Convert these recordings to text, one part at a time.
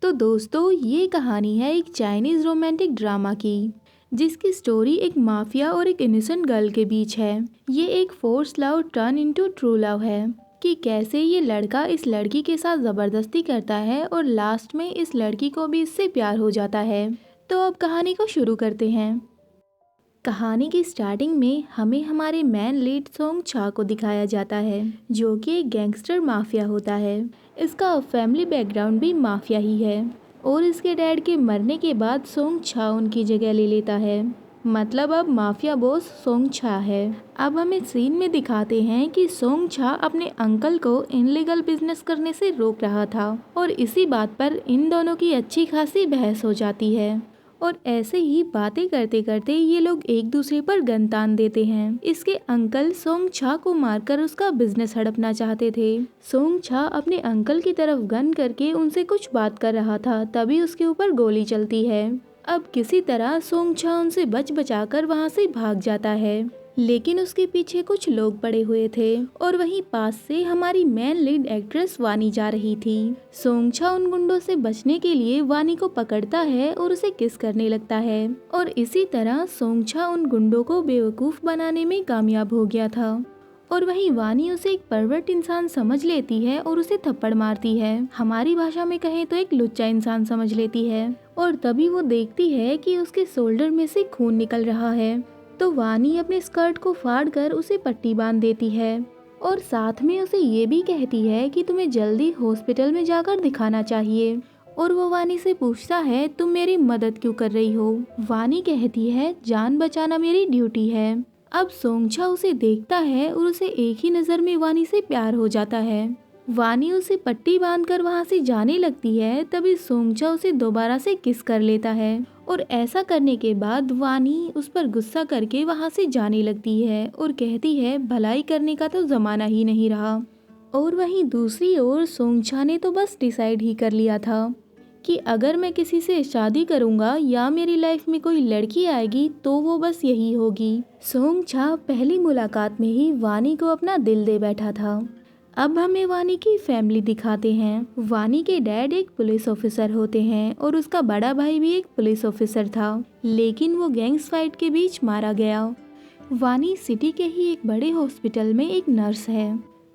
तो दोस्तों, ये कहानी है एक चाइनीज रोमांटिक ड्रामा की, जिसकी स्टोरी एक माफिया और एक इनोसेंट गर्ल के बीच है। ये एक force love turn into true love है कि कैसे ये लड़का इस लड़की के साथ जबरदस्ती करता है और लास्ट में इस लड़की को भी इससे प्यार हो जाता है। तो अब कहानी को शुरू करते हैं। कहानी की स्टार्टिंग में हमें हमारे मैन लीड सोंग छा को दिखाया जाता है, जो कि एक गैंगस्टर माफिया होता है। इसका फैमिली बैकग्राउंड भी माफिया ही है और इसके डैड के मरने के बाद सोंग छा उनकी जगह ले लेता है। मतलब अब माफिया बॉस सोंग छा है। अब हमें सीन में दिखाते हैं कि सोंग छा अपने अंकल को इनलीगल बिजनेस करने से रोक रहा था और इसी बात पर इन दोनों की अच्छी खासी बहस हो जाती है और ऐसे ही बातें करते करते ये लोग एक दूसरे पर गन तान देते हैं। इसके अंकल सोंग छा को मारकर उसका बिजनेस हड़पना चाहते थे। सोंग छा अपने अंकल की तरफ गन करके उनसे कुछ बात कर रहा था, तभी उसके ऊपर गोली चलती है। अब किसी तरह सोंग छा उनसे बचाकर वहां से भाग जाता है, लेकिन उसके पीछे कुछ लोग पड़े हुए थे और वहीं पास से हमारी मेन लीड एक्ट्रेस वानी जा रही थी। सोंगछा उन गुंडों से बचने के लिए वानी को पकड़ता है और उसे किस करने लगता है और इसी तरह सोंगछा उन गुंडों को बेवकूफ बनाने में कामयाब हो गया था। और वहीं वानी उसे एक परवर्ट इंसान समझ लेती है और उसे थप्पड़ मारती है। हमारी भाषा में कहें तो एक लुच्चा इंसान समझ लेती है और तभी वो देखती है कि उसके शोल्डर में से खून निकल रहा है। तो वानी अपने स्कर्ट को फाड़कर उसे पट्टी बांध देती है और साथ में उसे ये भी कहती है कि तुम्हें जल्दी हॉस्पिटल में जाकर दिखाना चाहिए। और वो वानी से पूछता है, तुम मेरी मदद क्यों कर रही हो? वानी कहती है, जान बचाना मेरी ड्यूटी है। अब सोंगछा उसे देखता है और उसे एक ही नज़र में वानी से प्यार हो जाता है। वानी उसे पट्टी बांधकर वहां से जाने लगती है, तभी सोंगछा उसे दोबारा से किस कर लेता है और ऐसा करने के बाद वानी उस पर गुस्सा करके वहां से जाने लगती है और कहती है, भलाई करने का तो जमाना ही नहीं रहा। और वहीं दूसरी ओर सोंगछा ने तो बस डिसाइड ही कर लिया था कि अगर मैं किसी से शादी करूंगा या मेरी लाइफ में कोई लड़की आएगी तो वो बस यही होगी। सोंगछा पहली मुलाकात में ही वानी को अपना दिल दे बैठा था। अब हमें वानी की फैमिली दिखाते हैं। वानी के डैड एक पुलिस ऑफिसर होते हैं और उसका बड़ा भाई भी एक पुलिस ऑफिसर था, लेकिन वो गैंग्स फाइट के बीच मारा गया। वानी सिटी के ही एक बड़े हॉस्पिटल में एक नर्स है।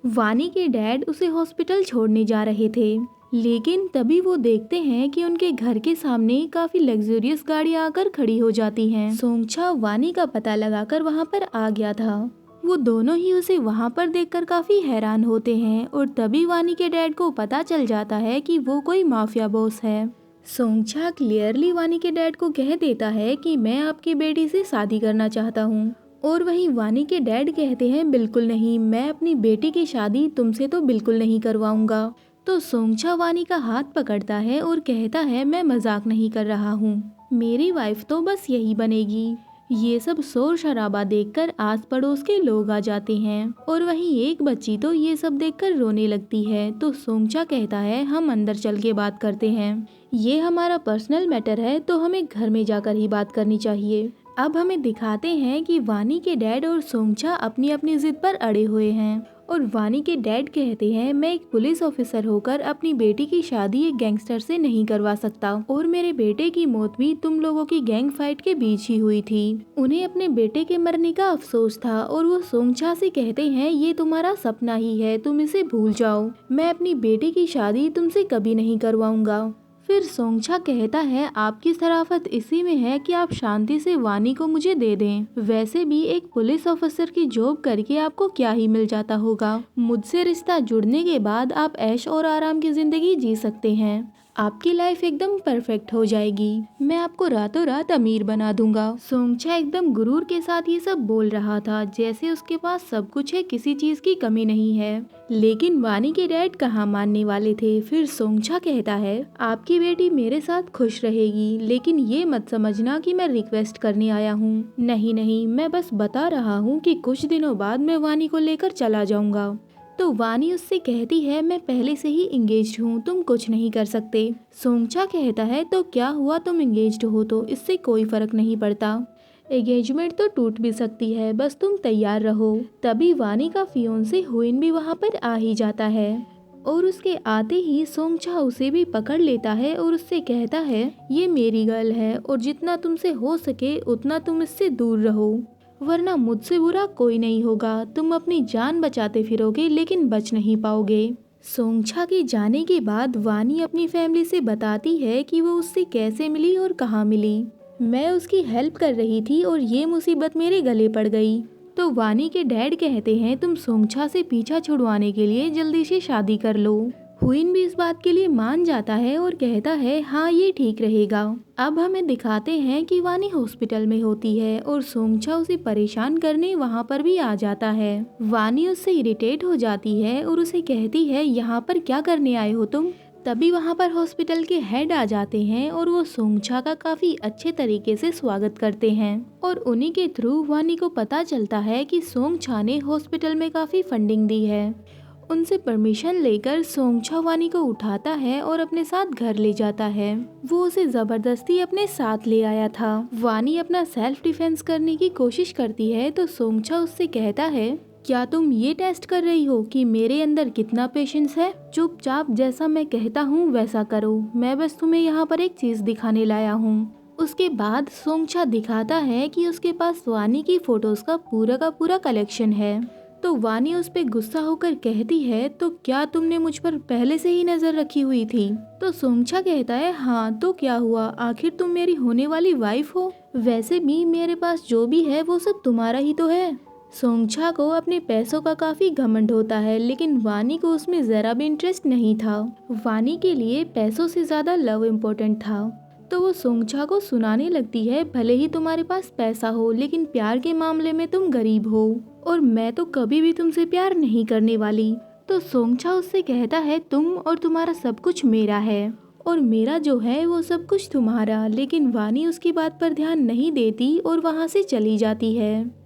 वानी के डैड उसे हॉस्पिटल छोड़ने जा रहे थे, लेकिन तभी वो देखते हैं कि उनके घर के सामने काफी लग्जरियस गाड़ियां आकर खड़ी हो जाती हैं। सोंगछा वानी का पता लगाकर वहां पर आ गया था। वो दोनों ही उसे वहां पर देखकर काफी हैरान होते हैं और तभी वानी के डैड को पता चल जाता है कि वो कोई माफिया बॉस है। सोंगछा क्लियरली वानी के डैड को कह देता है कि मैं आपकी बेटी से शादी करना चाहता हूँ और वहीं वानी के डैड कहते हैं, बिल्कुल नहीं, मैं अपनी बेटी की शादी तुमसे तो बिल्कुल नहीं करवाऊंगा। तो सोंगछा वानी का हाथ पकड़ता है और कहता है, मैं मजाक नहीं कर रहा हूँ, मेरी वाइफ तो बस यही बनेगी। ये सब शोर शराबा देखकर आस पड़ोस के लोग आ जाते हैं और वहीं एक बच्ची तो ये सब देखकर रोने लगती है। तो सोंगछा कहता है, हम अंदर चल के बात करते हैं, ये हमारा पर्सनल मैटर है तो हमें घर में जाकर ही बात करनी चाहिए। अब हमें दिखाते हैं कि वानी के डैड और सोंगछा अपनी अपनी जिद पर अड़े हुए हैं और वानी के डैड कहते हैं, मैं एक पुलिस ऑफिसर होकर अपनी बेटी की शादी एक गैंगस्टर से नहीं करवा सकता और मेरे बेटे की मौत भी तुम लोगों की गैंग फाइट के बीच ही हुई थी। उन्हें अपने बेटे के मरने का अफसोस था और वो सोंगछा से कहते हैं, ये तुम्हारा सपना ही है, तुम इसे भूल जाओ, मैं अपनी बेटी की शादी तुमसे कभी नहीं करवाऊंगा। फिर सोंगछा कहता है, आपकी शराफत इसी में है कि आप शांति से वानी को मुझे दे दें। वैसे भी एक पुलिस ऑफिसर की जॉब करके आपको क्या ही मिल जाता होगा। मुझसे रिश्ता जुड़ने के बाद आप ऐश और आराम की जिंदगी जी सकते हैं, आपकी लाइफ एकदम परफेक्ट हो जाएगी, मैं आपको रातों रात अमीर बना दूंगा। सोंगछा एकदम गुरूर के साथ ये सब बोल रहा था, जैसे उसके पास सब कुछ है, किसी चीज की कमी नहीं है। लेकिन वानी के डैड कहाँ मानने वाले थे। फिर सोंगछा कहता है, आपकी बेटी मेरे साथ खुश रहेगी, लेकिन ये मत समझना कि मैं रिक्वेस्ट करने आया हूँ। नहीं नहीं, मैं बस बता रहा हूँ कि कुछ दिनों बाद मैं वानी को लेकर चला जाऊंगा। तो वानी उससे कहती है, मैं पहले से ही इंगेज्ड हूँ, तुम कुछ नहीं कर सकते। सोंगछा कहता है, तो क्या हुआ, तुम इंगेज्ड हो तो इससे कोई फर्क नहीं पड़ता, एंगेजमेंट तो टूट भी सकती है, बस तुम तैयार रहो। तभी वानी का फियोंसे हुइन भी वहाँ पर आ ही जाता है और उसके आते ही सोंगछा उसे भी पकड़ लेता है और उससे कहता है, ये मेरी गर्ल है और जितना तुमसे हो सके उतना तुम इससे दूर रहो, वरना मुझसे बुरा कोई नहीं होगा। तुम अपनी जान बचाते फिरोगे लेकिन बच नहीं पाओगे। सोंगछा के जाने के बाद वानी अपनी फैमिली से बताती है कि वो उससे कैसे मिली और कहाँ मिली। मैं उसकी हेल्प कर रही थी और ये मुसीबत मेरे गले पड़ गई। तो वानी के डैड कहते हैं, तुम सोंगछा से पीछा छुड़वाने के लिए जल्दी से शादी कर लो। हुइन भी इस बात के लिए मान जाता है और कहता है, हाँ ये ठीक रहेगा। अब हमें दिखाते हैं कि वानी हॉस्पिटल में होती है और सोंगछा उसे परेशान करने वहाँ पर भी आ जाता है। वानी उससे इरिटेट हो जाती है और उसे कहती है, यहाँ पर क्या करने आए हो तुम। तभी वहाँ पर हॉस्पिटल के हेड आ जाते हैं और वो सोंगछा का काफी अच्छे तरीके से स्वागत करते हैं और उन्हीं के थ्रू वानी को पता चलता है कि सोंगछा ने हॉस्पिटल में काफी फंडिंग दी है। उनसे परमिशन लेकर सोंगछा वानी को उठाता है और अपने साथ घर ले जाता है। वो उसे जबरदस्ती अपने साथ ले आया था। वानी अपना सेल्फ डिफेंस करने की कोशिश करती है तो सोंगछा उससे कहता है, क्या तुम ये टेस्ट कर रही हो कि मेरे अंदर कितना पेशेंस है। चुपचाप जैसा मैं कहता हूँ वैसा करो, मैं बस तुम्हें यहाँ पर एक चीज दिखाने लाया हूँ। उसके बाद सोंगछा दिखाता है कि उसके पास वानी की फोटोज का पूरा कलेक्शन है। तो वानी उस पे गुस्सा होकर कहती है, तो क्या तुमने मुझ पर पहले से ही नजर रखी हुई थी। तो सोंगछा कहता है, हाँ तो क्या हुआ, आखिर तुम मेरी होने वाली वाइफ हो। वैसे भी मेरे पास जो भी है वो सब तुम्हारा ही तो है। सोंगछा को अपने पैसों का काफी घमंड होता है लेकिन वानी को उसमें जरा भी इंटरेस्ट नहीं था। वानी के लिए पैसों से ज्यादा लव इम्पोर्टेंट था। तो वो सोंगछा को सुनाने लगती है, भले ही तुम्हारे पास पैसा हो लेकिन प्यार के मामले में तुम गरीब हो और मैं तो कभी भी तुमसे प्यार नहीं करने वाली। तो सोंगछा उससे कहता है, तुम और तुम्हारा सब कुछ मेरा है और मेरा जो है वो सब कुछ तुम्हारा। लेकिन वानी उसकी बात पर ध्यान नहीं देती और वहाँ से चली जाती है।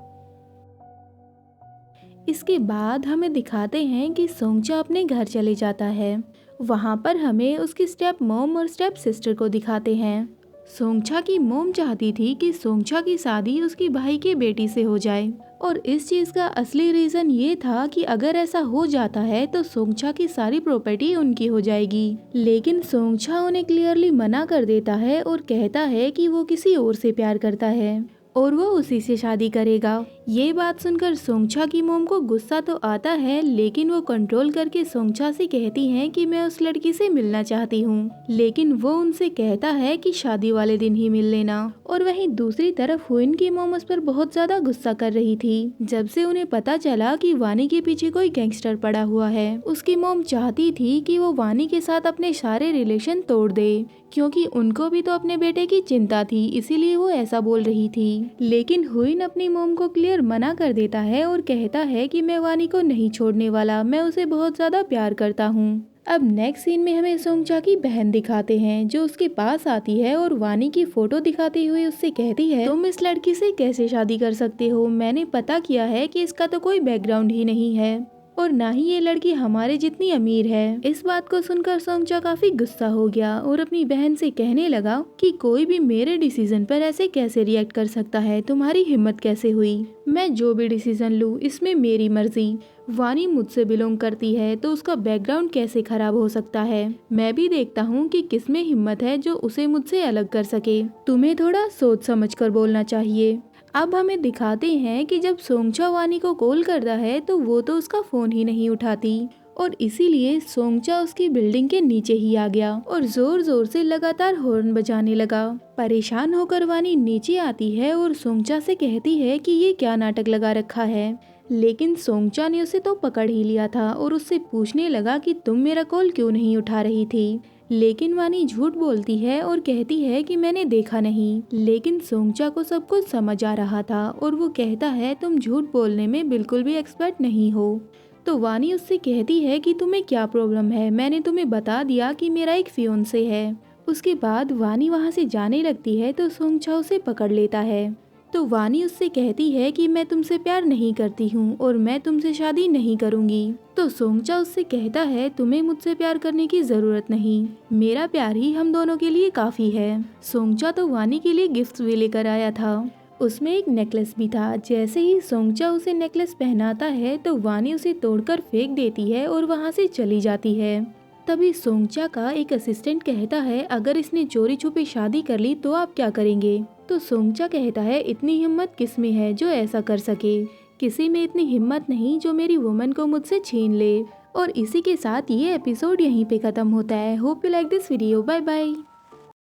इसके बाद हमें दिखाते हैं कि सोंगछा अपने घर चले जाता है। वहाँ पर हमें उसकी स्टेप मॉम और स्टेप सिस्टर को दिखाते हैं। सोंगछा की मॉम चाहती थी कि सोंगछा की शादी उसकी भाई के बेटी से हो जाए और इस चीज का असली रीजन ये था कि अगर ऐसा हो जाता है तो सोंगछा की सारी प्रॉपर्टी उनकी हो जाएगी। लेकिन सोंगछा उन्हें क्लियरली मना कर देता है और कहता है कि वो किसी और से प्यार करता है और वो उसी से शादी करेगा। ये बात सुनकर सोंगछा की मोम को गुस्सा तो आता है लेकिन वो कंट्रोल करके सोंगछा से कहती हैं कि मैं उस लड़की से मिलना चाहती हूँ। लेकिन वो उनसे कहता है कि शादी वाले दिन ही मिल लेना। और वहीं दूसरी तरफ हुइन की मोम उस पर बहुत ज्यादा गुस्सा कर रही थी। जब से उन्हें पता चला कि वानी के पीछे कोई गैंगस्टर पड़ा हुआ है, उसकी मोम चाहती थी कि वो वानी के साथ अपने सारे रिलेशन तोड़ दे क्योंकि उनको भी तो अपने बेटे की चिंता थी, इसीलिए वो ऐसा बोल रही थी। लेकिन हुइन अपनी मोम को क्लियर मना कर देता है और कहता है कि मैं वानी को नहीं छोड़ने वाला, मैं उसे बहुत ज्यादा प्यार करता हूँ। अब नेक्स्ट सीन में हमें सोंगछा की बहन दिखाते हैं जो उसके पास आती है और वानी की फोटो दिखाते हुए उससे कहती है, तुम इस लड़की से कैसे शादी कर सकते हो, मैंने पता किया है कि इसका तो कोई बैकग्राउंड ही नहीं है और ना ही ये लड़की हमारे जितनी अमीर है। इस बात को सुनकर सोंगछा काफी गुस्सा हो गया और अपनी बहन से कहने लगा कि कोई भी मेरे डिसीजन पर ऐसे कैसे रिएक्ट कर सकता है, तुम्हारी हिम्मत कैसे हुई, मैं जो भी डिसीजन लूँ इसमें मेरी मर्जी। वानी मुझसे बिलोंग करती है तो उसका बैकग्राउंड कैसे खराब हो सकता है, मैं भी देखता हूँ कि किसमें हिम्मत है जो उसे मुझसे अलग कर सके, तुम्हें थोड़ा सोच समझ कर बोलना चाहिए। अब हमें दिखाते हैं कि जब सोंगछा वानी को कॉल करता है तो वो तो उसका फोन ही नहीं उठाती और इसीलिए सोंगछा उसकी बिल्डिंग के नीचे ही आ गया और जोर जोर से लगातार हॉर्न बजाने लगा। परेशान होकर वानी नीचे आती है और सोंगछा से कहती है कि ये क्या नाटक लगा रखा है। लेकिन सोंगछा ने उसे तो पकड़ ही लिया था और उससे पूछने लगा कि तुम मेरा कॉल क्यों नहीं उठा रही थी। लेकिन वानी झूठ बोलती है और कहती है कि मैंने देखा नहीं। लेकिन सोंगछा को सब कुछ समझ आ रहा था और वो कहता है, तुम झूठ बोलने में बिल्कुल भी एक्सपर्ट नहीं हो। तो वानी उससे कहती है कि तुम्हें क्या प्रॉब्लम है, मैंने तुम्हें बता दिया कि मेरा एक फियोंसे है। उसके बाद वानी वहाँ से जाने लगती है तो सोंगछा उसे पकड़ लेता है। तो वानी उससे कहती है कि मैं तुमसे प्यार नहीं करती हूँ और मैं तुमसे शादी नहीं करूँगी। तो सोंगछा उससे कहता है, तुम्हें मुझसे प्यार करने की जरूरत नहीं, मेरा प्यार ही हम दोनों के लिए काफी है। सोंगछा तो वानी के लिए गिफ्ट्स भी लेकर आया था। उसमें एक नेकलेस भी था। जैसे ही सोंगचा उसे नेकलेस पहनाता है तो वानी उसे तोड़कर फेंक देती है और वहाँ से चली जाती है। तभी सोंगचा का एक असिस्टेंट कहता है, अगर इसने चोरी छुपे शादी कर ली तो आप क्या करेंगे? तो सोंगचा कहता है, इतनी हिम्मत किस में है जो ऐसा कर सके? किसी में इतनी हिम्मत नहीं जो मेरी वुमन को मुझसे छीन ले। और इसी के साथ ये एपिसोड यहीं पे खत्म होता है। Hope you like this video. Bye bye.